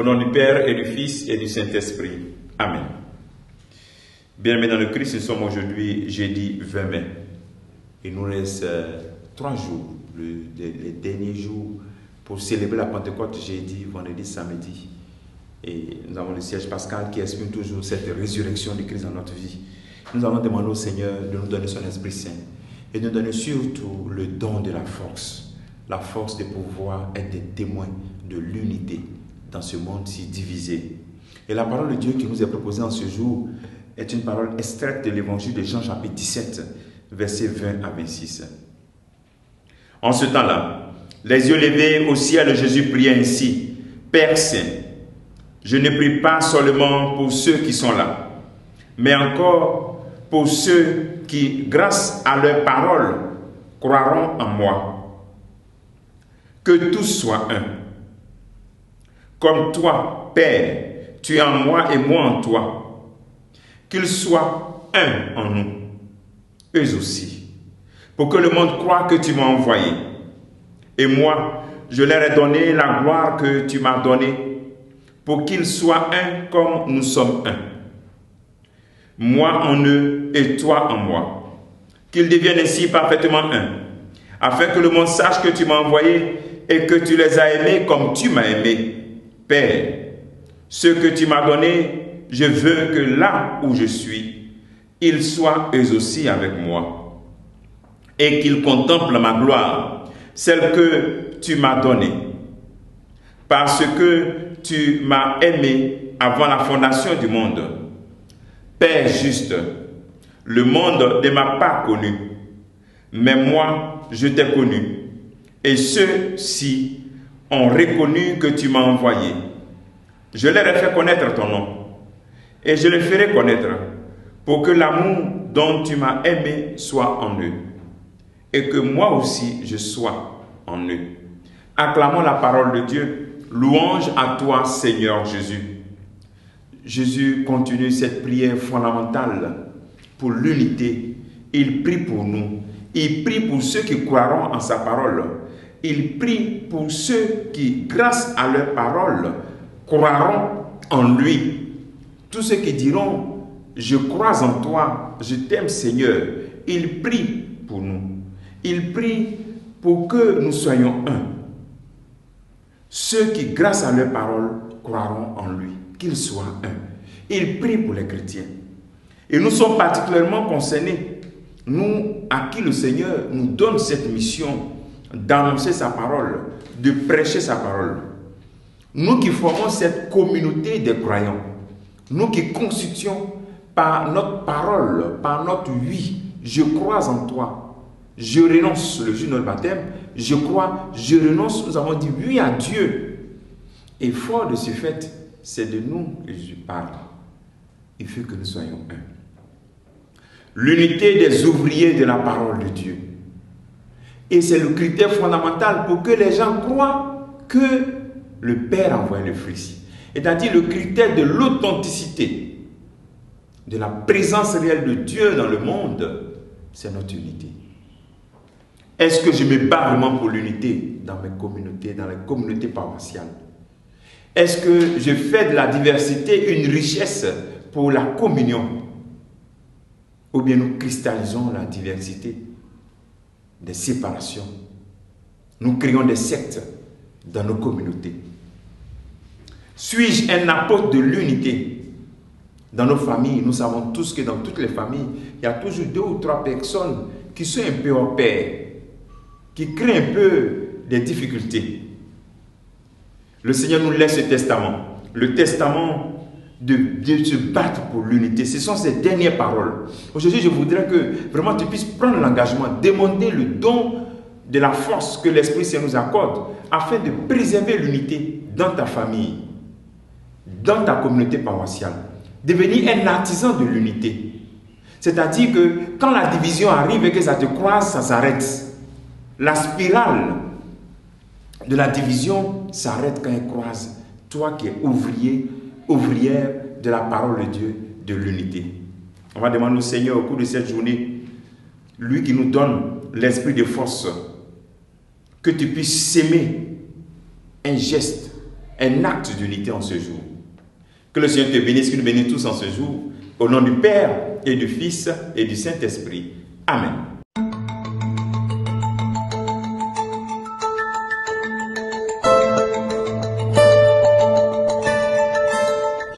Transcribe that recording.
Au nom du Père et du Fils et du Saint-Esprit. Amen. Bien-aimés dans le Christ, nous sommes aujourd'hui jeudi 20 mai. Il nous reste 3 jours, les derniers jours, pour célébrer la Pentecôte, jeudi, vendredi, samedi. Et nous avons le siège pascal qui exprime toujours cette résurrection de Christ dans notre vie. Nous allons demander au Seigneur de nous donner son Esprit Saint et de nous donner surtout le don de la force de pouvoir être des témoins de l'unité dans ce monde si divisé. Et la parole de Dieu qui nous est proposée en ce jour est une parole extraite de l'évangile de Jean chapitre 17, versets 20 à 26. En ce temps-là, les yeux levés au ciel, Jésus priait ainsi: Père Saint, je ne prie pas seulement pour ceux qui sont là, mais encore pour ceux qui, grâce à leur parole, croiront en moi. Que tous soient un. Comme toi, Père, tu es en moi et moi en toi. Qu'ils soient un en nous, eux aussi, pour que le monde croie que tu m'as envoyé. Et moi, je leur ai donné la gloire que tu m'as donnée, pour qu'ils soient un comme nous sommes un. Moi en eux et toi en moi. Qu'ils deviennent ainsi parfaitement un, afin que le monde sache que tu m'as envoyé et que tu les as aimés comme tu m'as aimé. Père, ce que tu m'as donné, je veux que là où je suis, ils soient eux aussi avec moi, et qu'ils contemplent ma gloire, celle que tu m'as donnée, parce que tu m'as aimé avant la fondation du monde. Père juste, le monde ne m'a pas connu, mais moi, je t'ai connu, et ceux-ci ont reconnu que tu m'as envoyé. Je leur ai fait connaître ton nom, et je le ferai connaître, pour que l'amour dont tu m'as aimé soit en eux, et que moi aussi je sois en eux. Acclamons la parole de Dieu. Louange à toi, Seigneur Jésus. Jésus continue cette prière fondamentale pour l'unité. Il prie pour nous. Il prie pour ceux qui croiront en sa parole. Il prie pour ceux qui, grâce à leur parole, croiront en lui. Tous ceux qui diront: je crois en toi, je t'aime Seigneur. Il prie pour nous. Il prie pour que nous soyons un. Ceux qui, grâce à leur parole, croiront en lui, qu'ils soient un. Il prie pour les chrétiens. Et nous sommes particulièrement concernés, nous à qui le Seigneur nous donne cette mission d'annoncer sa parole, de prêcher sa parole. Nous qui formons cette communauté des croyants, nous qui constituons par notre parole, par notre oui, je crois en toi, je renonce le jour de notre baptême, je crois, je renonce, nous avons dit oui à Dieu. Et fort de ce fait, c'est de nous que je parle. Il faut que nous soyons un. L'unité des ouvriers de la parole de Dieu. Et c'est le critère fondamental pour que les gens croient que le Père envoie le Fils. C'est-à-dire le critère de l'authenticité, de la présence réelle de Dieu dans le monde, c'est notre unité. Est-ce que je me bats vraiment pour l'unité dans mes communautés, dans les communautés paroissiales? Est-ce que je fais de la diversité une richesse pour la communion? Ou bien nous cristallisons la diversité, des séparations. Nous créons des sectes dans nos communautés. Suis-je un apôtre de l'unité? Dans nos familles, nous savons tous que dans toutes les familles, il y a toujours 2 ou 3 personnes qui sont un peu hors pair, qui créent un peu des difficultés. Le Seigneur nous laisse ce testament. Le testament de se battre pour l'unité. Ce sont ces dernières paroles. Aujourd'hui, je voudrais que vraiment tu puisses prendre l'engagement, demander le don de la force que l'Esprit Saint nous accorde afin de préserver l'unité dans ta famille, dans ta communauté paroissiale. Devenir un artisan de l'unité. C'est-à-dire que quand la division arrive et que ça te croise, ça s'arrête. La spirale de la division s'arrête quand elle croise toi qui es ouvrière de la parole de Dieu, de l'unité. On va demander au Seigneur au cours de cette journée, lui qui nous donne l'esprit de force, que tu puisses s'aimer un geste, un acte d'unité en ce jour. Que le Seigneur te bénisse, qu'il nous bénisse tous en ce jour. Au nom du Père et du Fils et du Saint-Esprit. Amen.